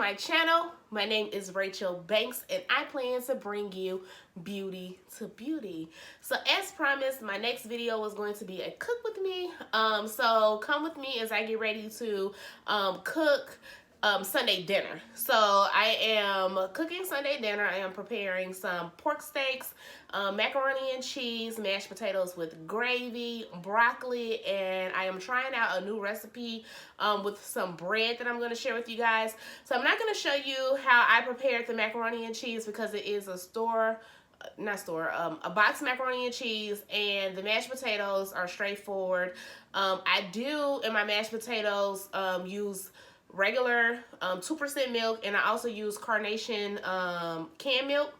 my channel. My name is Rachel Banks and I plan to bring you beauty to beauty. So as promised, my next video is going to be a cook with me. So come with me as I get ready to cook Sunday dinner. So I am cooking Sunday dinner. I am preparing some pork steaks, macaroni and cheese, mashed potatoes with gravy, broccoli, and I am trying out a new recipe with some bread that I'm going to share with you guys. So I'm not going to show you how I prepared the macaroni and cheese because it is a box macaroni and cheese, and the mashed potatoes are straightforward. I do in my mashed potatoes use regular 2% milk, and I also use Carnation canned milk,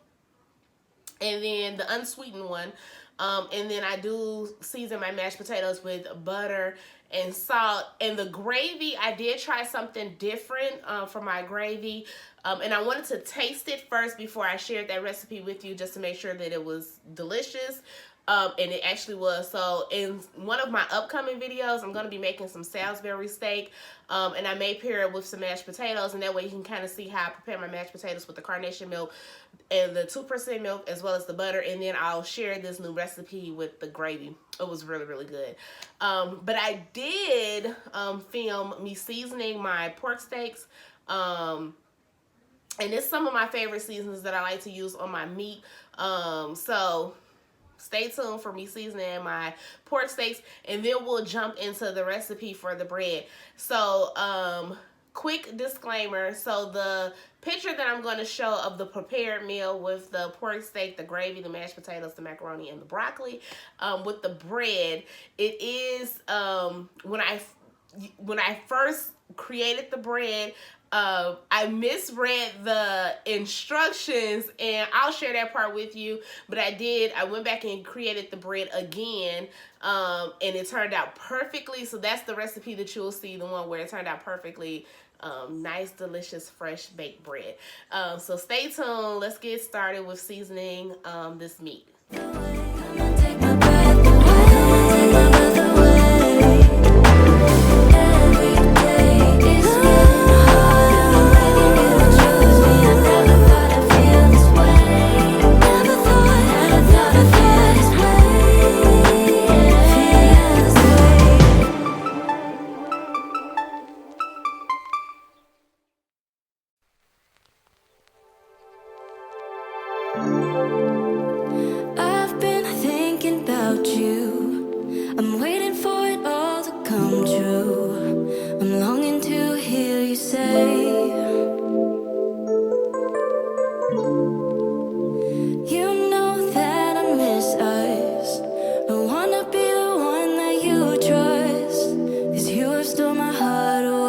and then the unsweetened one. And then I do season my mashed potatoes with butter and salt. And the gravy, I did try something different for my gravy. And I wanted to taste it first before I shared that recipe with you, just to make sure that it was delicious. And it actually was. So in one of my upcoming videos, I'm going to be making some Salisbury steak. And I may pair it with some mashed potatoes. And that way you can kind of see how I prepare my mashed potatoes with the Carnation milk and the 2% milk as well as the butter. And then I'll share this new recipe with the gravy. It was really, really good. But I did film me seasoning my pork steaks. And it's some of my favorite seasonings that I like to use on my meat. So stay tuned for me seasoning my pork steaks, and then we'll jump into the recipe for the bread. So, quick disclaimer. So the picture that I'm going to show of the prepared meal with the pork steak, the gravy, the mashed potatoes, the macaroni, and the broccoli, with the bread, it is, when I first created the bread, I misread the instructions, and I'll share that part with you. But I went back and created the bread again, and it turned out perfectly. So that's the recipe that you'll see, the one where it turned out perfectly. Nice, delicious, fresh baked bread. So stay tuned. Let's get started with seasoning this meat. I've been thinking about you. I'm waiting for it all to come true. I'm longing to hear you say, you know that I miss us. I wanna be the one that you trust, 'cause you have stole my heart away.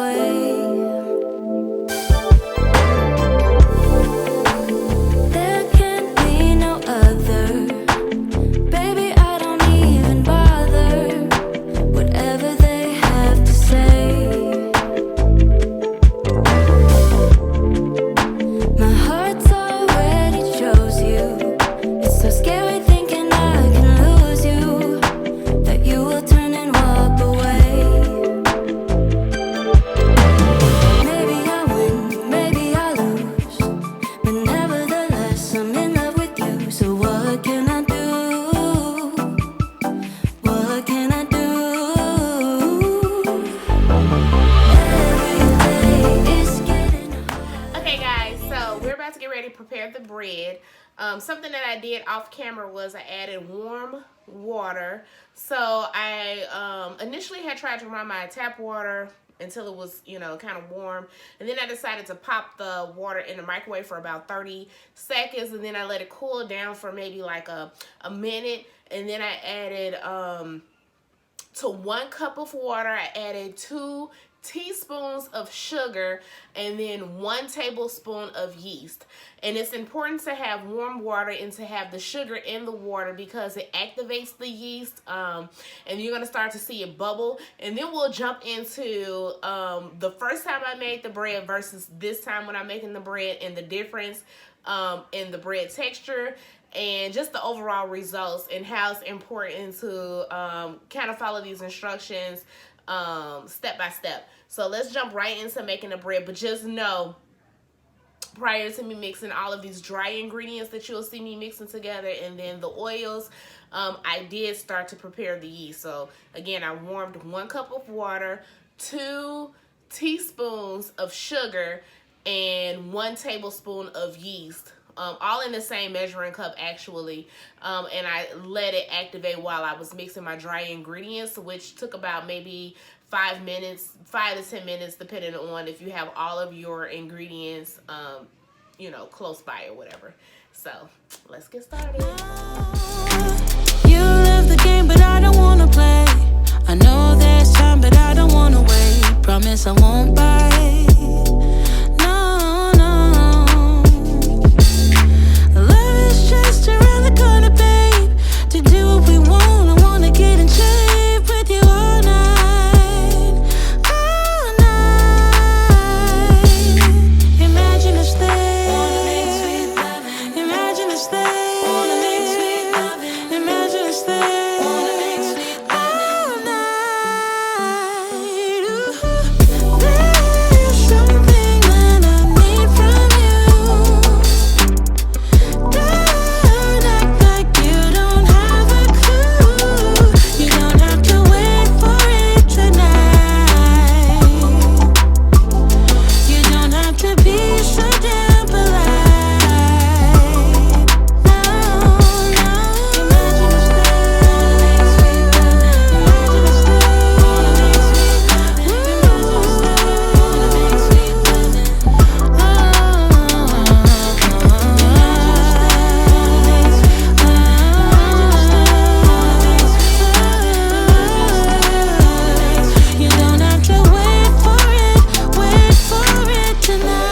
Prepare the bread. Something that I did off camera was I added warm water. So I initially had tried to run my tap water until it was, kind of warm, and then I decided to pop the water in the microwave for about 30 seconds, and then I let it cool down for maybe like a minute, and then I added to 1 cup of water, I added 2 teaspoons of sugar and then 1 tablespoon of yeast. And it's important to have warm water and to have the sugar in the water because it activates the yeast, and you're going to start to see it bubble. And then we'll jump into the first time I made the bread versus this time when I'm making the bread, and the difference in the bread texture and just the overall results, and how it's important to kind of follow these instructions step by step. So let's jump right into making the bread, but just know prior to me mixing all of these dry ingredients that you'll see me mixing together, and then the oils, I did start to prepare the yeast. So again, I warmed 1 cup of water, 2 teaspoons of sugar, and 1 tablespoon of yeast. All in the same measuring cup actually, and I let it activate while I was mixing my dry ingredients, which took about maybe 5 to 10 minutes, depending on if you have all of your ingredients, close by or whatever. So let's get started. You love the game, but I don't wanna play. I know there's time, but I don't wanna wait. Promise I won't bite. No, no. Love is just around the corner, babe. To do what we want, I wanna get in shape with you all night. All night. Imagine us there. Wanna make sweet loving. Imagine us there. Wanna make sweet loving. Imagine us there. Wanna make sweet loving. All night. Ooh. There's something that I need from you. Don't act like you don't have a clue. You don't have to wait for it tonight. You don't have to be so damn polite. No, no. Imagine us there. Imagine us there. You don't have to wait for it tonight.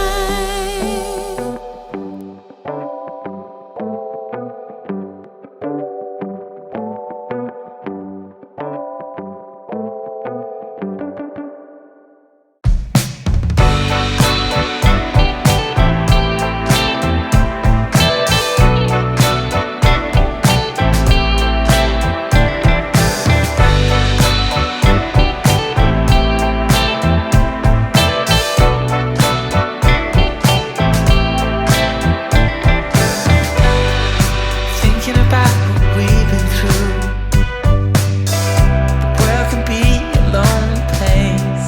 Thinking about what we've been through. The world can be a lonely place.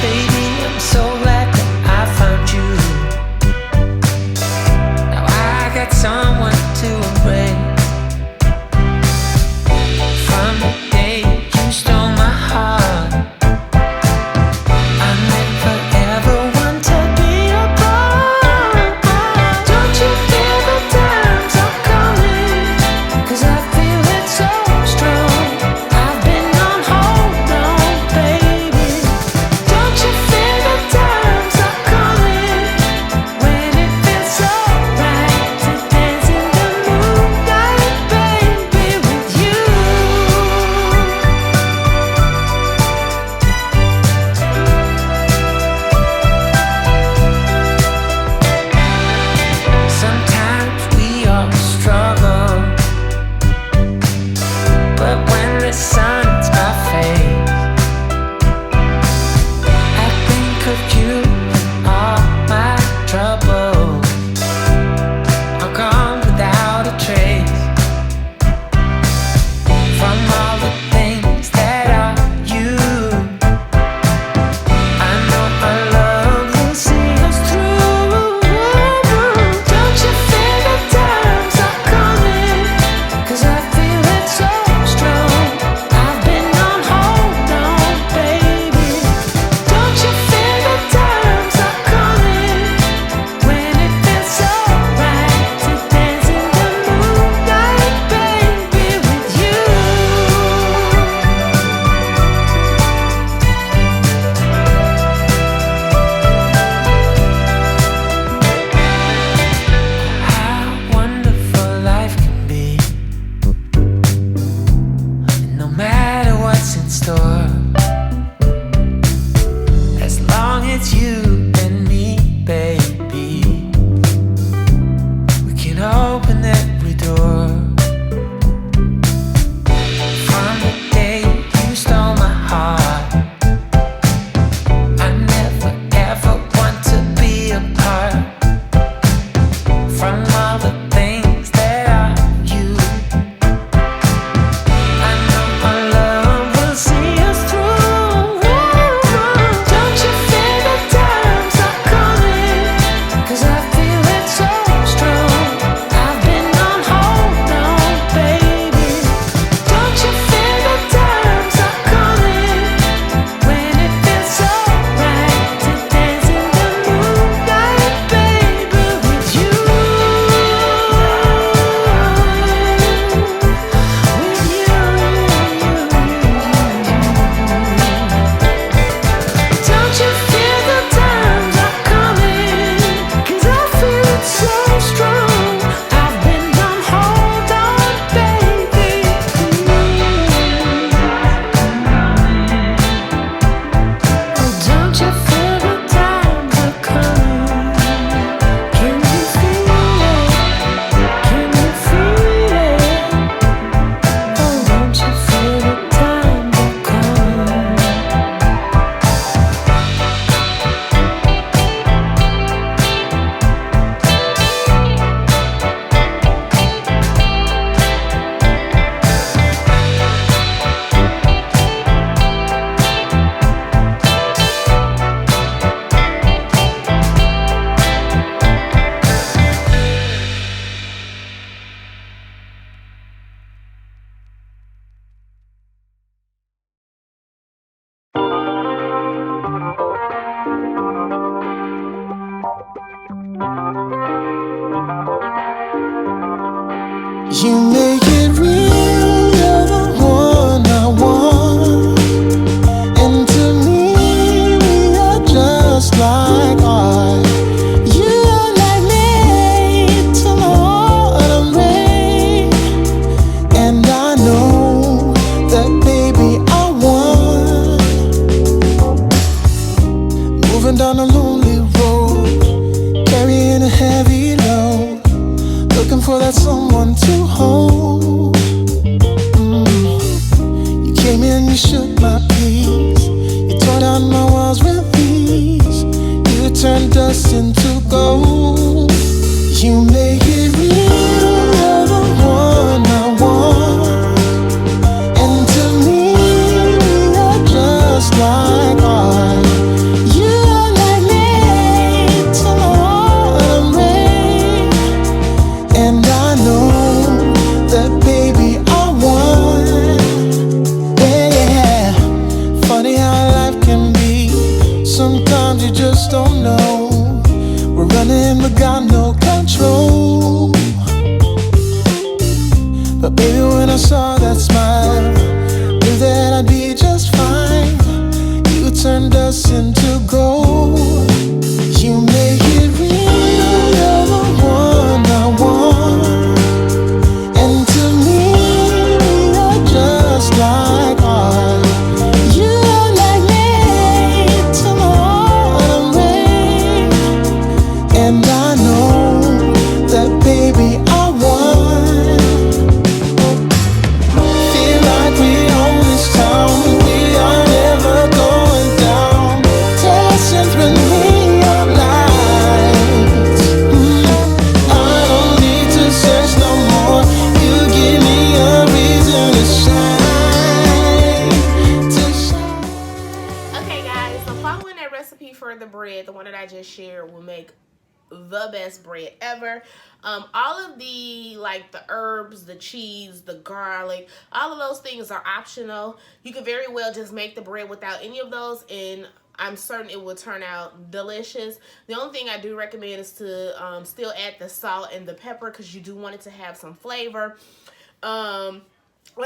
Baby, I'm so glad that I found you. Now I got someone to embrace. From the day you stole my heart, I never ever want to be apart. Don't you feel the times are coming? 'Cause I feel it so strong. I've been on hold on, baby. Don't you feel the times are coming? When it feels so right to dance in the moonlight, baby, with you. Sometimes we all struggle, but when the sun's my face, I think of you and all my troubles are gone without a trace. From all the things that are you, I know our love will see us through. Don't you feel the times are coming? 'Cause I feel it so strong. I've been on hold on, baby. Don't you feel the times are coming? When it feels so right to dance in the moonlight, baby, with you. How wonderful life can be. And no matter what's in store, as long as you and me, baby, we can open every door. From the day you stole my heart, I never ever want to be You make it real, you're the one I want. And to me, we are just like art. You are like made to my autumn rain. And I know that, baby, I want. Moving down a lonely road, carrying a heavy load, looking for that someone to hold. You came in, you shook my peace, you tore down my walls with ease, you turned dust into gold. You make it real, you're the one I want. And to me, we are just like art. You are like made to my rain. And I know that, baby, I want. Yeah, funny how life can be. Sometimes you just don't know. We're running but got no control. But baby, when I saw that smile, knew that I'd be just fine. You turned us into gold. You make it real, you're the one I want. And to me, we are just like art. You are like made to my rain. And I know that, baby, I want. Feel like we own this town. We are never going down. Dancing through neon lights. I don't need to search no more. You give me a reason to shine. Okay, guys, so following that recipe for the bread, the one that I just shared, will make the best bread ever. All of the, like, the herbs, the cheese, the garlic, all of those things are optional. You could very well just make the bread without any of those, and I'm certain it will turn out delicious. The only thing I do recommend is to still add the salt and the pepper, because you do want it to have some flavor. When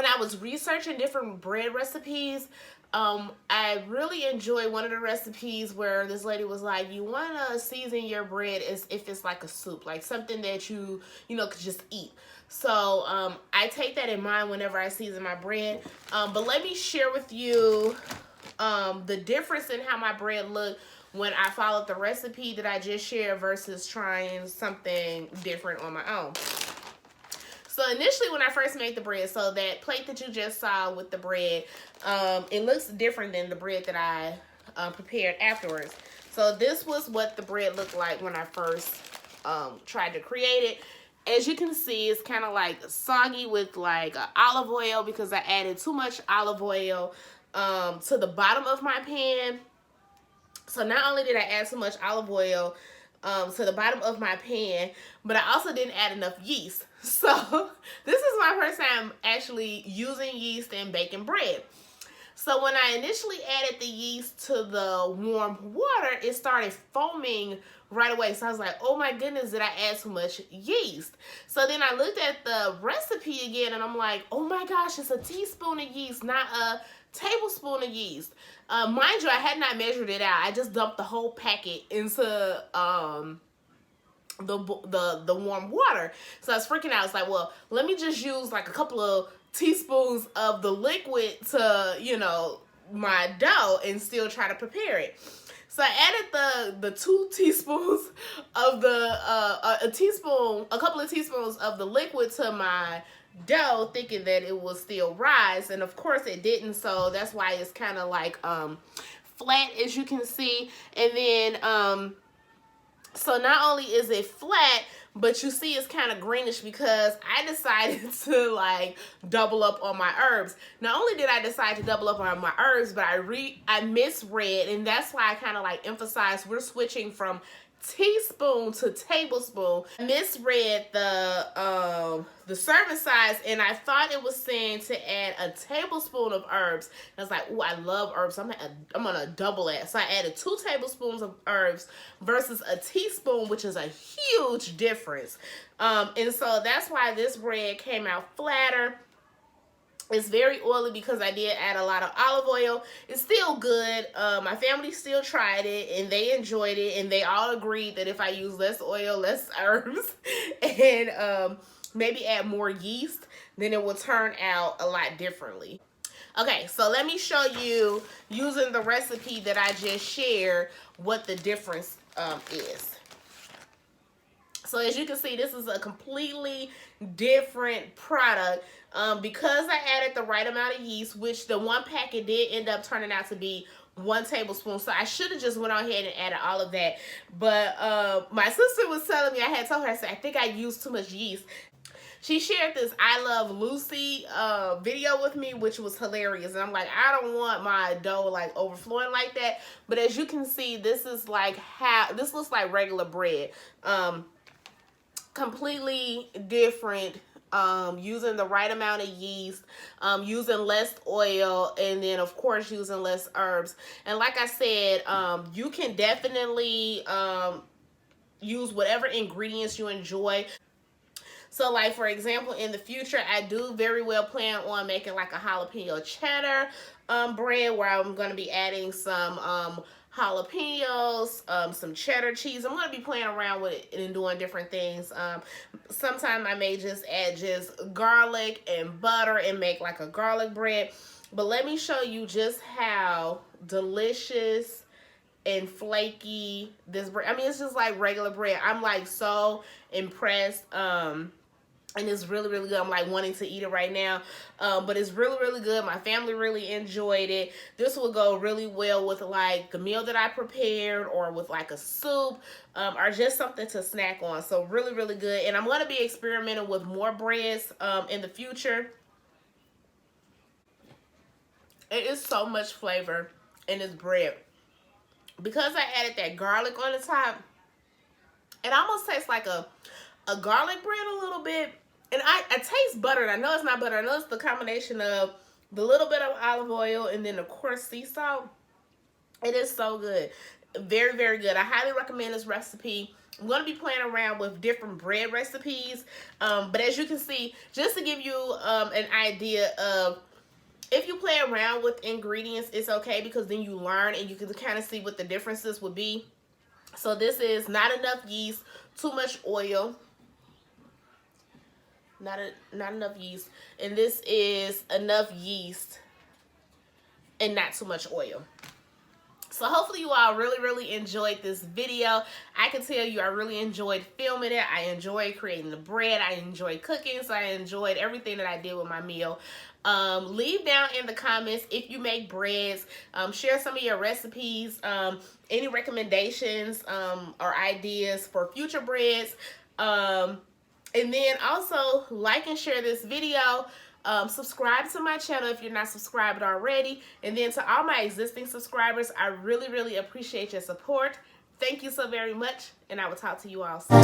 I was researching different bread recipes, I really enjoyed one of the recipes where this lady was like, you want to season your bread as if it's like a soup, like something that you could just eat. So I take that in mind whenever I season my bread. But let me share with you the difference in how my bread looked when I followed the recipe that I just shared versus trying something different on my own. So initially when I first made the bread, so that plate that you just saw with the bread, it looks different than the bread that I prepared afterwards. So this was what the bread looked like when I first tried to create it. As you can see, it's kind of like soggy with like olive oil, because I added too much olive oil to the bottom of my pan. So not only did I add so much olive oil to the bottom of my pan, but I also didn't add enough yeast. So this is my first time actually using yeast in baking bread. So when I initially added the yeast to the warm water, it started foaming right away. So I was like, oh my goodness, did I add too much yeast? So then I looked at the recipe again, and I'm like, oh my gosh, it's a teaspoon of yeast, not a tablespoon of yeast. Mind you, I had not measured it out. I just dumped the whole packet into the warm water. So I was freaking out. I was like, well, let me just use like a couple of teaspoons of the liquid to, my dough and still try to prepare it. So I added the 2 teaspoons of a couple of teaspoons of the liquid to my dough, thinking that it will still rise, and of course it didn't. So that's why it's kind of like flat, as you can see. And then so not only is it flat, but you see it's kind of greenish because I decided to like double up on my herbs. Not only did I decide to double up on my herbs, but I misread, and that's why I kind of like emphasize we're switching from teaspoon to tablespoon. I misread the serving size, and I thought it was saying to add a tablespoon of herbs. And I was like, oh, I love herbs. I'm gonna double that. So I added 2 tablespoons of herbs versus a teaspoon, which is a huge difference. And so that's why this bread came out flatter. It's very oily because I did add a lot of olive oil. It's still good. My family still tried it and they enjoyed it, and they all agreed that if I use less oil, less herbs, and maybe add more yeast, then it will turn out a lot differently. Okay, so let me show you, using the recipe that I just shared, what the difference is. So as you can see, this is a completely different product. Because I added the right amount of yeast, which the one packet did end up turning out to be 1 tablespoon. So I should have just went on ahead and added all of that. But my sister was telling me, I had told her, I said, I think I used too much yeast. She shared this I Love Lucy video with me, which was hilarious. And I'm like, I don't want my dough like overflowing like that. But as you can see, this is like this looks like regular bread. Completely different. Using the right amount of yeast, using less oil, and then of course using less herbs. And like I said, you can definitely use whatever ingredients you enjoy. So like, for example, in the future, I do very well plan on making like a jalapeno cheddar bread, where I'm going to be adding some jalapenos, some cheddar cheese. I'm going to be playing around with it and doing different things. Sometimes I may just add just garlic and butter and make like a garlic bread. But let me show you just how delicious and flaky this bread. I mean, it's just like regular bread. I'm like so impressed. And it's really, really good. I'm like wanting to eat it right now. But it's really, really good. My family really enjoyed it. This will go really well with like the meal that I prepared, or with like a soup, or just something to snack on. So really, really good. And I'm going to be experimenting with more breads in the future. It is so much flavor in this bread. Because I added that garlic on the top, it almost tastes like a garlic bread a little bit. And I taste butter. I know it's not butter. I know it's the combination of the little bit of olive oil and then of course sea salt. It is so good. Very, very good. I highly recommend this recipe. I'm going to be playing around with different bread recipes. But as you can see, just to give you an idea of, if you play around with ingredients, it's okay, because then you learn and you can kind of see what the differences would be. So this is not enough yeast, too much oil. Not enough yeast. And this is enough yeast and not too much oil. So hopefully you all really, really enjoyed this video. I can tell you I really enjoyed filming it. I enjoyed creating the bread. I enjoyed cooking. So I enjoyed everything that I did with my meal. Leave down in the comments if you make breads. Share some of your recipes. Any recommendations or ideas for future breads. And then also like and share this video. Subscribe to my channel if you're not subscribed already. And then to all my existing subscribers, I really, really appreciate your support. Thank you so very much, and I will talk to you all soon.